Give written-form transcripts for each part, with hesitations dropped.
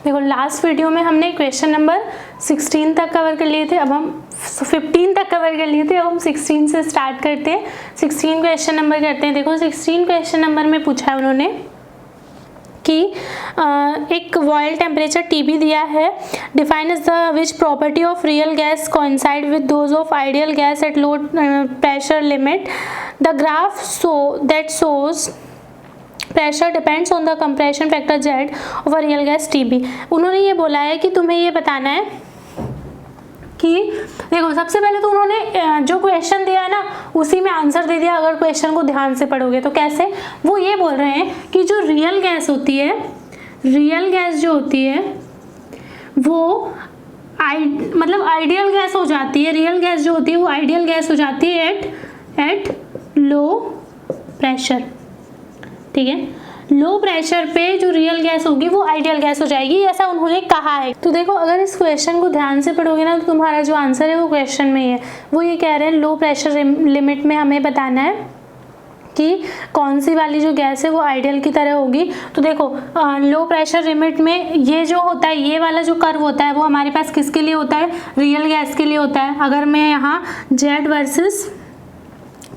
देखो last video में हमने क्वेश्चन नंबर 16 तक कवर कर लिए थे, अब हम 15 तक कवर कर लिए थे, अब हम 16 से स्टार्ट करते हैं। 16 क्वेश्चन नंबर करते हैं। देखो 16 क्वेश्चन नंबर में पूछा है उन्होंने कि एक वॉइल टेम्परेचर TB दिया है, define is the which property of real gas coincide with those of ideal gas at low pressure limit, the graph that shows pressure depends on the compression factor Z of a real gas TB। उन्होंने ये बोला है कि तुम्हें ये बताना है कि देखो सबसे पहले तो उन्होंने जो क्वेश्चन दिया है ना उसी में आंसर दे दिया। अगर क्वेश्चन को ध्यान से पढ़ोगे तो कैसे, वो ये बोल रहे हैं कि जो रियल गैस होती है, रियल गैस जो होती है वो मतलब आइडियल गैस हो जाती है। रियल गैस जो होती है वो आइडियल गैस हो जाती है एट लो प्रेशर, ठीक है। लो प्रेशर पे जो रियल गैस होगी वो आइडियल गैस हो जाएगी, ऐसा उन्होंने कहा है। तो देखो अगर इस क्वेश्चन को ध्यान से पढ़ोगे ना तो तुम्हारा जो आंसर है वो क्वेश्चन में ही है। वो ये कह रहे हैं लो प्रेशर लिमिट में हमें बताना है कि कौन सी वाली जो गैस है वो आइडियल की तरह होगी। तो देखो लो प्रेशर लिमिट में ये जो होता है, ये वाला जो कर्व होता है वो हमारे पास किसके लिए होता है, रियल गैस के लिए होता है। अगर मैं यहाँ Z वर्सेस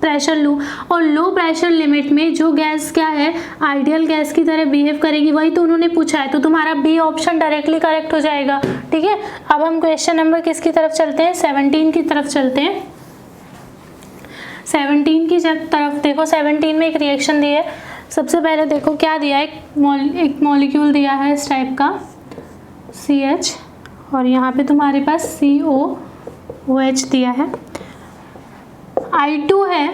प्रेशर लूँ और लो प्रेशर लिमिट में जो गैस क्या है आइडियल गैस की तरह बिहेव करेगी, वही तो उन्होंने पूछा है। तो तुम्हारा बी ऑप्शन डायरेक्टली करेक्ट हो जाएगा, ठीक है। अब हम क्वेश्चन नंबर किसकी तरफ चलते हैं, 17 की तरफ चलते हैं। 17 की तरफ देखो 17 में एक रिएक्शन दी है। सबसे पहले देखो क्या दिया है, एक मॉलिक्यूल दिया है इस टाइप का CH और यहाँ पे तुम्हारे पास COOH दिया है, I2 है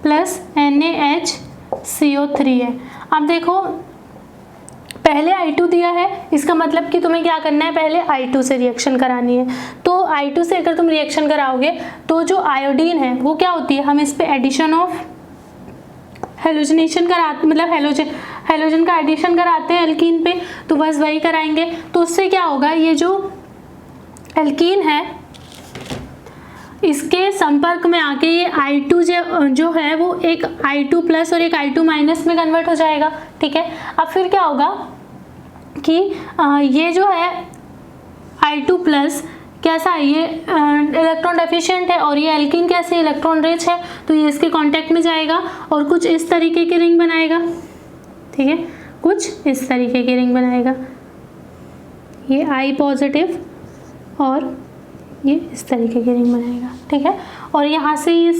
प्लस NaHCO3 है। अब देखो पहले I2 दिया है, इसका मतलब कि तुम्हें क्या करना है, पहले I2 से रिएक्शन करानी है। तो I2 से अगर तुम रिएक्शन कराओगे तो जो आयोडीन है वो क्या होती है, हम इस पे एडिशन ऑफ हेलोजनेशन कराते, मतलब हेलोजन का एडिशन कराते हैं एल्कीन पे, तो बस वही कराएंगे। तो उससे क्या होगा, ये जो एल्कीन है इसके संपर्क में आके ये I2 जो है वो एक I2 प्लस और एक I2 माइनस में कन्वर्ट हो जाएगा, ठीक है। अब फिर क्या होगा कि ये जो है I2 प्लस कैसा है, ये इलेक्ट्रॉन डेफिशिएंट है और ये एल्कीन कैसे इलेक्ट्रॉन रिच है, तो ये इसके कांटेक्ट में जाएगा और कुछ इस तरीके की रिंग बनाएगा, ठीक है, कुछ इस तरीके की रिंग बनाएगा। ये I पॉजिटिव और ये इस तरीके की रिंग बनाएगा, ठीक है। और यहाँ से ये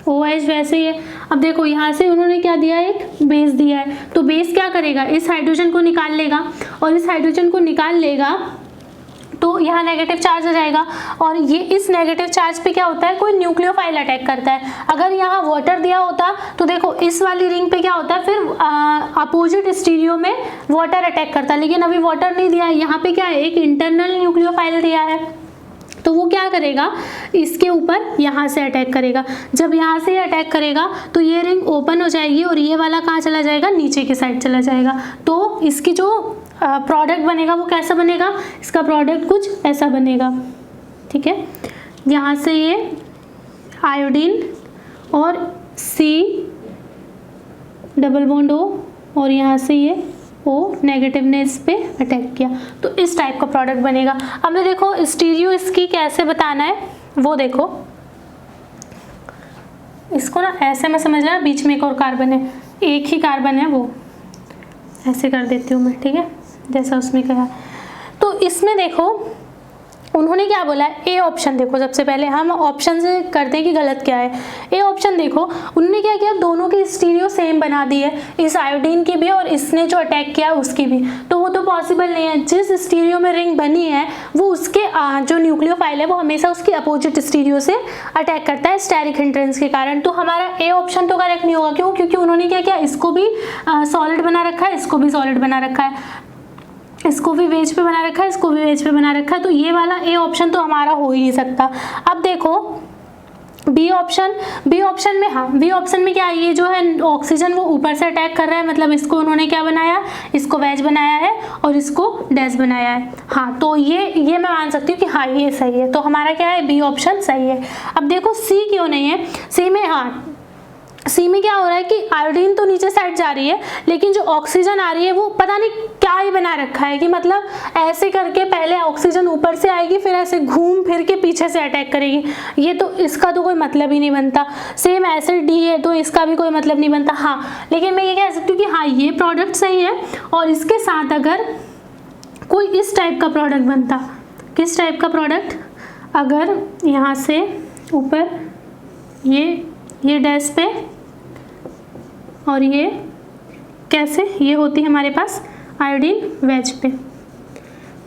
COOH वैसे ही है। अब देखो यहाँ से उन्होंने क्या दिया है, एक बेस दिया है। तो बेस क्या करेगा, इस हाइड्रोजन को निकाल लेगा और इस हाइड्रोजन को निकाल लेगा तो यहाँ नेगेटिव चार्ज आ जाएगा और ये इस नेगेटिव चार्ज पे क्या होता है, कोई न्यूक्लियोफाइल अटैक करता है। अगर यहाँ वाटर दिया होता तो देखो इस वाली रिंग पे क्या होता है, फिर अपोजिट स्टीरियो में वाटर अटैक करता है, लेकिन अभी वाटर नहीं दिया है। यहाँ पे क्या है, एक इंटरनल न्यूक्लियोफाइल दिया है, तो वो क्या करेगा, इसके ऊपर यहाँ से अटैक करेगा। जब यहाँ से अटैक करेगा तो ये रिंग ओपन हो जाएगी और ये वाला कहाँ चला जाएगा, नीचे की साइड चला जाएगा। तो इसकी जो प्रोडक्ट बनेगा वो कैसा बनेगा, इसका प्रोडक्ट कुछ ऐसा बनेगा, ठीक है। यहाँ से ये आयोडीन और C डबल बॉन्ड O और यहाँ से ये O नेगेटिव ने इस पे अटैक किया, तो इस टाइप का प्रोडक्ट बनेगा। अब मैं देखो स्टीरियो इसकी कैसे बताना है वो देखो, इसको ना ऐसे में समझ लेना, बीच में एक और कार्बन है, एक ही कार्बन है, वो ऐसे कर देती हूँ मैं, ठीक है, जैसा उसमें कहा। तो इसमें देखो उन्होंने क्या बोला है, ए ऑप्शन देखो। सबसे पहले हम ऑप्शन से करते हैं कि गलत क्या है। ए ऑप्शन देखो, उन्होंने क्या किया, दोनों की स्टीरियो सेम बना दी है, इस आयोडीन की भी और इसने जो अटैक किया उसकी भी। तो वो तो पॉसिबल नहीं है, जिस स्टीरियो में रिंग बनी है वो उसके जो न्यूक्लियोफाइल है वो हमेशा उसकी अपोजिट स्टीरियो से अटैक करता है स्टेरिक हिंड्रेंस के कारण। तो हमारा ए ऑप्शन तो करेक्ट नहीं होगा। क्यों? क्योंकि उन्होंने क्या किया, इसको भी सॉलिड बना रखा है, इसको भी सॉलिड बना रखा है, इसको भी वेज पे बना रखा है, इसको भी वेज पे बना रखा है। तो ये वाला ए ऑप्शन तो हमारा हो ही नहीं सकता। अब देखो बी ऑप्शन में, हाँ बी ऑप्शन में क्या है, ये जो है ऑक्सीजन वो ऊपर से अटैक कर रहा है, मतलब इसको उन्होंने क्या बनाया, इसको वेज बनाया है और इसको डैश बनाया है। हाँ तो ये मैं मान सकती हूँ कि हाँ ये सही है। तो हमारा क्या है, बी ऑप्शन सही है। अब देखो सी क्यों नहीं है, सी में हाँ सी में क्या हो रहा है कि आयोडीन तो नीचे साइड जा रही है, लेकिन जो ऑक्सीजन आ रही है वो पता नहीं क्या ही बना रखा है कि मतलब ऐसे करके पहले ऑक्सीजन ऊपर से आएगी, फिर ऐसे घूम फिर के पीछे से अटैक करेगी। ये तो इसका तो कोई मतलब ही नहीं बनता। सेम एसिड डी है तो इसका भी कोई मतलब नहीं बनता। हाँ, लेकिन मैं ये कह सकती हूँ कि हाँ ये प्रोडक्ट सही है, और इसके साथ अगर कोई इस टाइप का प्रोडक्ट बनता, किस टाइप का प्रोडक्ट, अगर यहाँ से ऊपर ये डैश पे और ये कैसे, ये होती है हमारे पास आयोडीन वेज पे,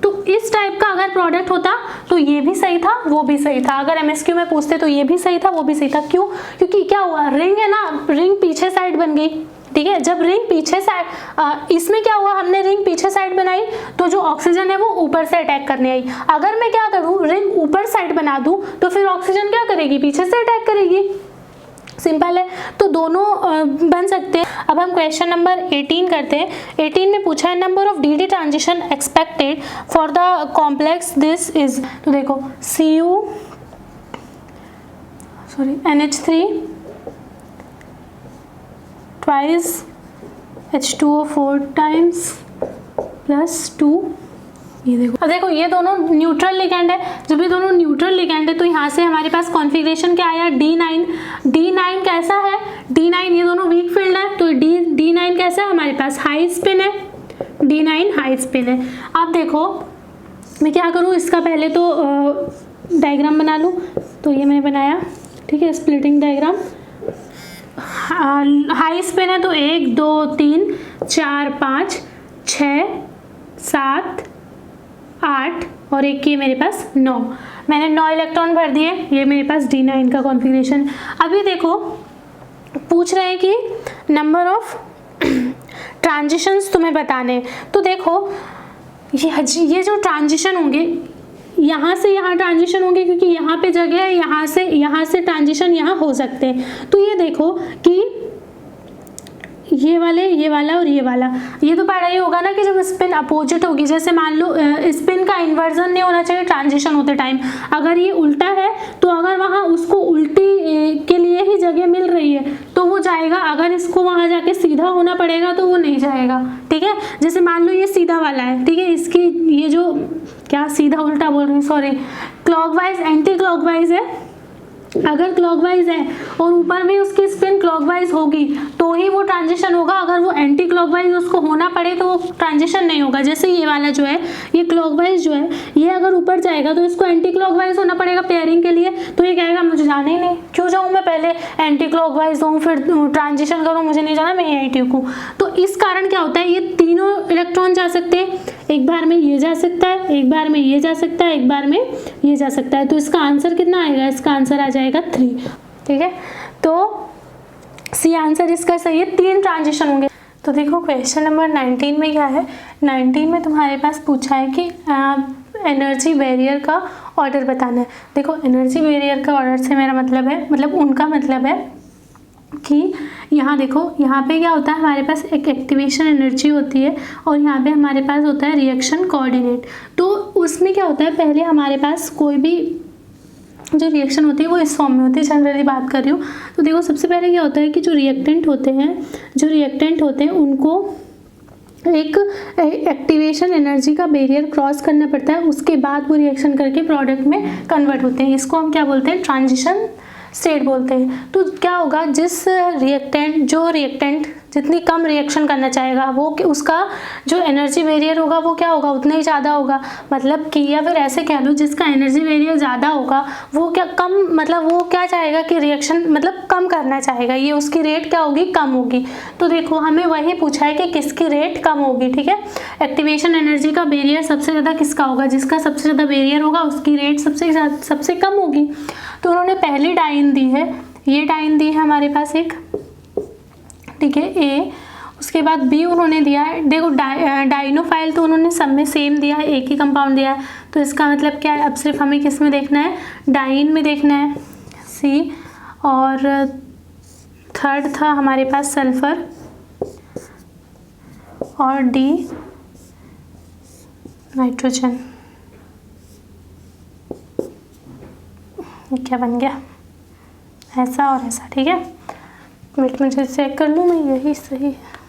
तो इस टाइप का अगर प्रोडक्ट होता तो ये भी सही था वो भी सही था। अगर एमएसक्यू में पूछते तो ये भी सही था वो भी सही था। क्यों? क्योंकि क्या हुआ, रिंग है ना, रिंग पीछे साइड बन गई, ठीक है। जब रिंग पीछे साइड, इसमें क्या हुआ, हमने रिंग पीछे साइड बनाई तो जो ऑक्सीजन है वो ऊपर से अटैक करने आई। अगर मैं क्या करूँ, रिंग ऊपर साइड बना दूं तो फिर ऑक्सीजन क्या करेगी, पीछे से अटैक करेगी। सिंपल है, तो दोनों बन सकते हैं। अब हम क्वेश्चन नंबर 18 करते हैं। 18 में पूछा है number of D transition expected for the complex this is. तो देखो NH3 twice H2O 4 times plus 2। ये देखो, अब देखो ये दोनों न्यूट्रल लिगेंड है। जब ये दोनों न्यूट्रल लिगेंड है तो यहाँ से हमारे पास कॉन्फ़िगरेशन क्या आया, D9। D9 कैसा है, D9 ये दोनों वीक फील्ड है तो D9 कैसा है, हमारे पास हाई स्पिन है, D9 हाई स्पिन है। अब देखो मैं क्या करूँ, इसका पहले तो डायग्राम बना लूँ। तो ये मैंने बनाया, ठीक है, स्प्लिटिंग डायग्राम। हाई स्पिन है तो 1 2 3 4 5 6 7 8 और एक ये मेरे पास 9। मैंने 9 इलेक्ट्रॉन भर दिए। ये मेरे पास D9 का कॉन्फ़िगरेशन। अभी देखो पूछ रहे हैं कि नंबर ऑफ ट्रांजिशंस तुम्हें बताने। तो देखो ये जो ट्रांजिशन होंगे, यहाँ से यहाँ ट्रांजिशन होंगे क्योंकि यहाँ पे जगह है, यहाँ से ट्रांजिशन यहाँ हो सकते हैं। तो ये देखो कि ये वाला और ये वाला, ये तो पढ़ा ही होगा ना कि जब स्पिन अपोजिट होगी, जैसे मान लो स्पिन का इन्वर्जन नहीं होना चाहिए ट्रांजिशन होते टाइम। अगर ये उल्टा है तो अगर वहाँ उसको उल्टी के लिए ही जगह मिल रही है तो वो जाएगा, अगर इसको वहाँ जाके सीधा होना पड़ेगा तो वो नहीं जाएगा, ठीक है। जैसे मान लो ये सीधा वाला है, ठीक है, इसकी ये जो क्या सीधा उल्टा बोल रही हूँ, सॉरी, क्लॉकवाइज एंटी क्लॉकवाइज है। अगर क्लॉकवाइज है और ऊपर भी उसकी स्पिन क्लॉकवाइज होगी तो ही वो ट्रांजिशन होगा। अगर वो एंटी क्लॉकवाइज उसको होना पड़े तो वो ट्रांजिशन नहीं होगा। जैसे ये वाला जो है, ये क्लॉकवाइज जो है, ये अगर ऊपर जाएगा तो इसको एंटी क्लॉकवाइज होना पड़ेगा पेयरिंग के लिए। तो ये कहेगा मुझे जाना ही नहीं, क्यों जाऊँ मैं, पहले एंटी क्लॉकवाइज हूँ फिर ट्रांजिशन करूँ, मुझे नहीं जाना, मैं यहीं ठीक हूँ। तो इस कारण क्या होता है, ये तीनों इलेक्ट्रॉन जा सकते हैं, एक बार में ये जा सकता है, एक बार में ये जा सकता है, एक बार में ये जा सकता है। तो इसका आंसर कितना आएगा, इसका आंसर आ जाएगा 3, ठीक है। तो सी आंसर इसका सही है, 3 ट्रांजिशन होंगे। तो देखो क्वेश्चन नंबर 19 में क्या है, 19 में तुम्हारे पास पूछा है कि एनर्जी बैरियर का ऑर्डर बताना है। देखो एनर्जी बैरियर का ऑर्डर से मेरा मतलब है, मतलब उनका मतलब है कि यहाँ देखो, यहाँ पे क्या होता है, हमारे पास एक एक्टिवेशन एनर्जी होती है और यहाँ पे हमारे पास होता है रिएक्शन कोऑर्डिनेट। तो उसमें क्या होता है, पहले हमारे पास कोई भी जो रिएक्शन होती है वो इस फॉर्म में होती है, जनरली बात कर रही हूँ। तो देखो सबसे पहले क्या होता है कि जो रिएक्टेंट होते हैं उनको एक एक्टिवेशन एनर्जी का बैरियर क्रॉस करना पड़ता है, उसके बाद वो रिएक्शन करके प्रोडक्ट में कन्वर्ट होते हैं। इसको हम क्या बोलते हैं, ट्रांजिशन स्टेट बोलते हैं। तो क्या होगा, जो रिएक्टेंट जितनी कम रिएक्शन करना चाहेगा वो उसका जो एनर्जी बैरियर होगा वो क्या होगा, उतना ही ज़्यादा होगा। मतलब कि या फिर ऐसे कह लो, जिसका एनर्जी बैरियर ज़्यादा होगा वो क्या कम, मतलब वो क्या चाहेगा कि रिएक्शन मतलब कम करना चाहेगा, ये उसकी रेट क्या होगी, कम होगी। तो देखो हमें वही पूछा है कि किसकी रेट कम होगी, ठीक है। एक्टिवेशन एनर्जी का बैरियर सबसे ज़्यादा किसका होगा, जिसका सबसे ज़्यादा बैरियर होगा उसकी रेट सबसे कम होगी। तो उन्होंने पहली डाइन दी है, ये डाइन दी है हमारे पास एक, ठीक है, ए। उसके बाद बी उन्होंने दिया है, देखो डाइनोफाइल तो उन्होंने सब में सेम दिया है, एक ही कंपाउंड दिया है। तो इसका मतलब क्या है, अब सिर्फ हमें किस में देखना है, डाइन में देखना है, सी। और थर्ड था हमारे पास सल्फर और डी नाइट्रोजन। क्या बन गया, ऐसा और ऐसा, ठीक है। मिनट मुझे चेक कर लूँ मैं, यही सही है।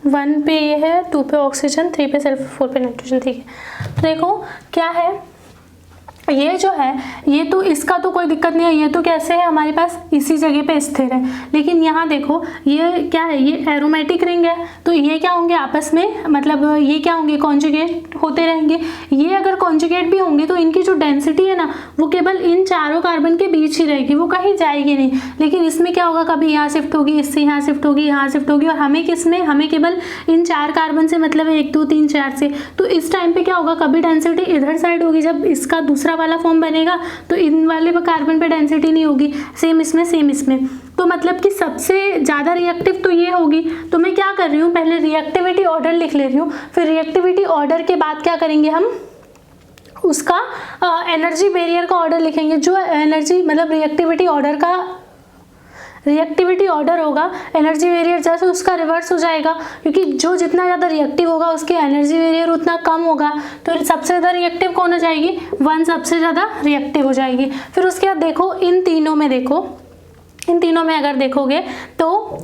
वन पे ये है, 2 पे ऑक्सीजन, 3 पे सल्फर, 4 पे नाइट्रोजन। ठीक है, तो देखो क्या है, ये जो है ये तो इसका तो कोई दिक्कत नहीं है, ये तो कैसे है हमारे पास इसी जगह पे स्थिर है। लेकिन यहाँ देखो ये क्या है, ये एरोमेटिक रिंग है, तो ये क्या होंगे आपस में, मतलब ये क्या होंगे, कॉन्जुगेट होते रहेंगे। ये अगर कॉन्जुगेट भी होंगे तो इनकी जो डेंसिटी है ना वो केवल इन चारों कार्बन के बीच ही रहेगी, वो कहीं जाएगी नहीं। लेकिन इसमें क्या होगा, कभी यहाँ शिफ्ट होगी, इससे यहाँ शिफ्ट होगी, यहाँ शिफ्ट होगी, और हमें किसमें, हमें केवल इन 4 कार्बन से मतलब है 1 2 3 4 से। तो इस टाइम पे क्या होगा, कभी डेंसिटी इधर साइड होगी, जब इसका दूसरा वाला फॉर्म बनेगा तो इन वाले कार्बन पे डेंसिटी नहीं होगी, सेम इसमें सेम इसमें। तो मतलब कि सबसे ज़्यादा रिएक्टिव तो ये होगी। तो मैं क्या कर रही हूँ, पहले रिएक्टिविटी ऑर्डर लिख ले रही हूँ, फिर रिएक्टिविटी ऑर्डर के बाद क्या करेंगे हम, उसका एनर्जी बैरियर का ऑर्डर लिखेंगे। जो एनर्जी मतलब रिएक्टिविटी ऑर्डर होगा, एनर्जी बैरियर जैसे उसका रिवर्स हो जाएगा, क्योंकि जो जितना ज़्यादा रिएक्टिव होगा उसकी एनर्जी बैरियर उतना कम होगा। तो सबसे ज़्यादा रिएक्टिव कौन हो जाएगी, 1 सबसे ज़्यादा रिएक्टिव हो जाएगी। फिर उसके बाद देखो इन तीनों में अगर देखोगे तो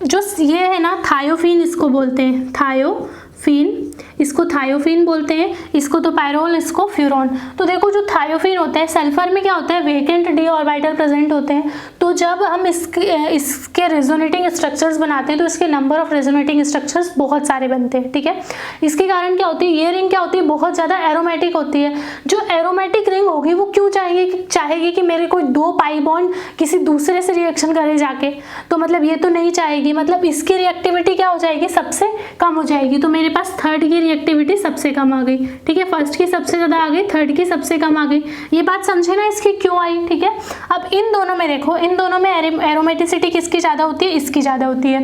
जो ये है ना थायोफीन, इसको बोलते हैं थायोफीन, इसको थायोफीन बोलते हैं, इसको तो पायरोल, इसको फ्यूरॉन। तो देखो जो थायोफीन होता है, सल्फर में क्या होता है, वेकेंट डी ऑर्बिटल प्रेजेंट होते हैं। तो जब हम इसके रेजोनेटिंग स्ट्रक्चर्स बनाते हैं तो इसके नंबर ऑफ रेजोनेटिंग स्ट्रक्चर्स बहुत सारे बनते हैं। ठीक है, इसके कारण क्या होती है, ये रिंग क्या होती है, बहुत ज़्यादा एरोमेटिक होती है। जो एरोमेटिक रिंग होगी वो क्यों चाहेगी कि मेरे कोई 2 पाई बॉन्ड किसी दूसरे से रिएक्शन करे जाके, तो मतलब ये तो नहीं चाहेगी, मतलब इसकी रिएक्टिविटी क्या हो जाएगी, सबसे कम हो जाएगी। तो मेरे पास थर्ड की रिएक्टिविटी सबसे कम आ गई। ठीक है, फर्स्ट की सबसे ज़्यादा आ गई, थर्ड की सबसे कम आ गई। ये बात समझे ना इसकी क्यों आई। ठीक है, अब इन दोनों में देखो, इन दोनों में एरोमेटिसिटी किसकी ज़्यादा होती है, इसकी ज़्यादा होती है।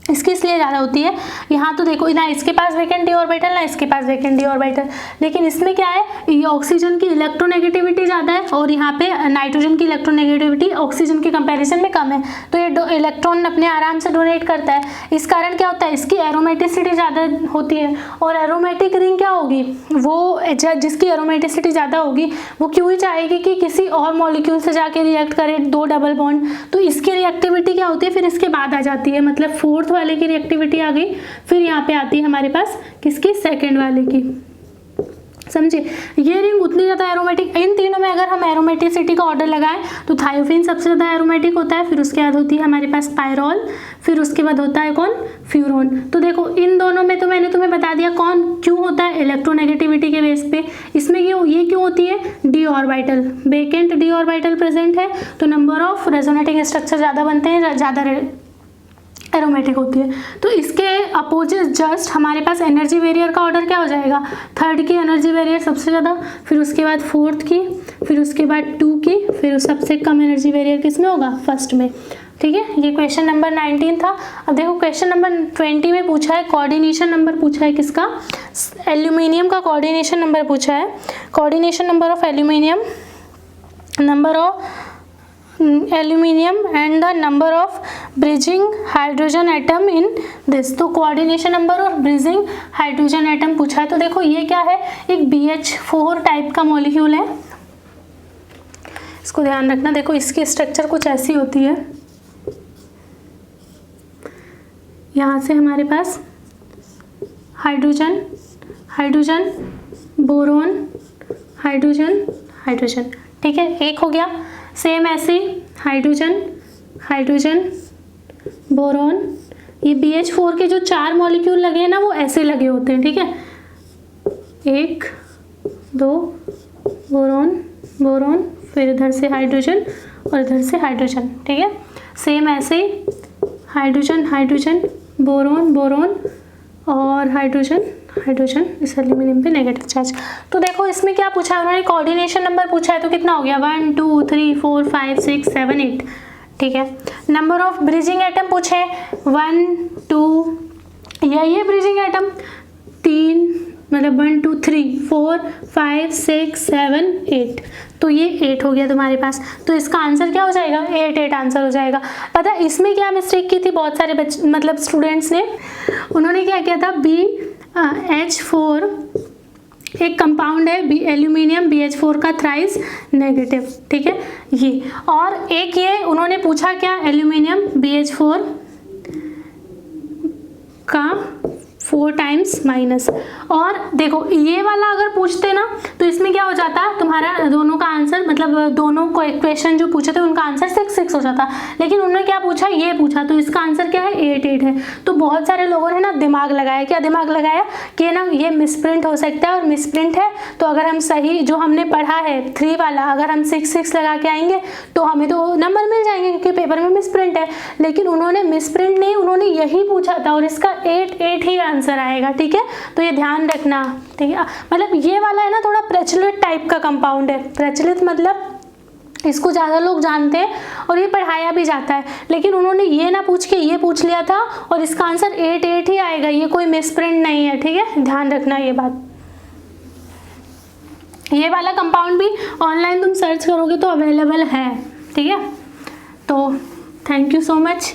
इसकी इसलिए ज़्यादा होती है, यहाँ तो देखो ना इसके पास वेकेंट डी ऑर्बिटल, ना इसके पास वेकेंट डी ऑर्बिटल। लेकिन इसमें क्या है, ये ऑक्सीजन की इलेक्ट्रोनेगेटिविटी ज़्यादा है और यहाँ पे नाइट्रोजन की इलेक्ट्रोनेगेटिविटी ऑक्सीजन के कंपैरिजन में कम है। तो ये इलेक्ट्रॉन अपने आराम से डोनेट करता है। इस कारण क्या होता है, इसकी एरोमेटिसिटी ज़्यादा होती है। और एरोमेटिक रिंग क्या होगी, वो जिसकी एरोमेटिसिटी ज़्यादा होगी वो क्यों ही चाहेगी कि किसी और मॉलिक्यूल से जाके रिएक्ट करे 2 डबल बॉन्ड। तो इसकी रिएक्टिविटी क्या होती है, फिर इसके बाद आ जाती है, मतलब 4th वाले की रिएक्टिविटी आ गई, फिर यहाँ पे आती है हमारे पास किसकी, 2nd वाले की। समझे, ये रिंग उतनी ज़्यादा एरोमेटिक। इन तीनों में अगर हम एरोमेटिसिटी का ऑर्डर लगाएं तो थायोफीन सबसे ज़्यादा एरोमेटिक होता है, फिर उसके बाद होती है हमारे पास पायरोल, फिर उसके बाद होता है कौन, फ्यूरोन। तो देखो इन दोनों में तो मैंने तुम्हें बता दिया कौन क्यों होता है, इलेक्ट्रोनेगेटिविटी के बेस पे। इसमें ये क्यों होती है, D orbital, vacant D orbital present है, तो नंबर ऑफ रेजोनेटिंग स्ट्रक्चर ज़्यादा बनते हैं, ज़्यादा एरोमेटिक होती है। तो इसके अपोजिट जस्ट हमारे पास एनर्जी बैरियर का ऑर्डर क्या हो जाएगा, 3rd की एनर्जी बैरियर सबसे ज़्यादा, फिर उसके बाद 4th की, फिर उसके बाद 2 की, फिर सबसे कम एनर्जी बैरियर किस में होगा, 1st में। ठीक है, ये क्वेश्चन नंबर 19 था। अब देखो क्वेश्चन नंबर 20 में पूछा है कोऑर्डिनेशन नंबर, पूछा है किसका, एल्यूमिनियम का कोऑर्डिनेशन नंबर पूछा है। Coordination number of aluminium, number of aluminium and the number of bridging hydrogen atom in this. तो कोऑर्डिनेशन नंबर और ब्रिजिंग हाइड्रोजन एटम पूछा है। तो देखो ये क्या है, एक BH4 टाइप का मॉलिक्यूल है, इसको ध्यान रखना। देखो इसकी स्ट्रक्चर कुछ ऐसी होती है, यहाँ से हमारे पास hydrogen, hydrogen, boron, hydrogen, hydrogen. ठीक है, एक हो गया। सेम ऐसे हाइड्रोजन, हाइड्रोजन, बोरोन, ये BH4 के जो 4 मॉलिक्यूल लगे हैं ना वो ऐसे लगे होते हैं। ठीक है, 1 2 बोरोन, बोरोन, फिर इधर से हाइड्रोजन और इधर से हाइड्रोजन। ठीक है, सेम ऐसे हाइड्रोजन, हाइड्रोजन, बोरोन, बोरोन और हाइड्रोजन, हाइड्रोजन, इस एल्यूमिनियम पे नेगेटिव चार्ज। तो देखो इसमें क्या पूछा है उन्होंने, कोऑर्डिनेशन नंबर पूछा है, तो कितना हो गया, 1 2 3 4 5 6 7 8। ठीक है, नंबर ऑफ ब्रिजिंग एटम पूछे 1 2, ये ब्रिजिंग एटम 3, मतलब 1 2 3 4 5 6 7 8। तो ये 8 हो गया तुम्हारे पास। तो इसका आंसर क्या हो जाएगा, 8 आंसर हो जाएगा। पता है इसमें क्या मिस्टेक की थी बहुत सारे मतलब स्टूडेंट्स ने, उन्होंने क्या किया था, BH4 एक कंपाउंड है एल्यूमिनियम BH4 का थ्राइस नेगेटिव, ठीक है ये। और एक ये उन्होंने पूछा क्या, एल्यूमिनियम BH4 का 4 टाइम्स माइनस। और देखो ये वाला अगर पूछते ना तो इसमें क्या हो जाता, तुम्हारा दोनों का आंसर मतलब दोनों को क्वेश्चन जो पूछे थे उनका आंसर 6 हो जाता, लेकिन उन्होंने क्या पूछा, ये पूछा, तो इसका आंसर क्या है 8 है। तो बहुत सारे लोगों ने ना दिमाग लगाया, क्या दिमाग लगाया कि ना ये मिसप्रिंट हो सकता है, और मिसप्रिंट है तो अगर हम सही जो हमने पढ़ा है 3 वाला अगर हम 6 लगा के आएंगे तो हमें तो नंबर मिल जाएंगे क्योंकि पेपर में मिसप्रिंट है। लेकिन उन्होंने मिसप्रिंट नहीं, उन्होंने यही पूछा था और इसका 8 ही आंसर आएगा, ठीक है। तो ये ध्यान रखना, ठीक है। मतलब ये वाला है ना थोड़ा प्रचलित टाइप का कंपाउंड है, प्रचलित मतलब इसको ज़्यादा लोग जानते हैं और ये पढ़ाया भी जाता है, लेकिन उन्होंने ये ना पूछ के ये पूछ लिया था और इसका आंसर 8 ही आएगा, ये कोई मिसप्रिंट नहीं है, ठीक है, ध्यान रखना ये बात। ये वाला कंपाउंड भी ऑनलाइन तुम सर्च करोगे तो अवेलेबल है, ठीक है। तो थैंक यू सो मच।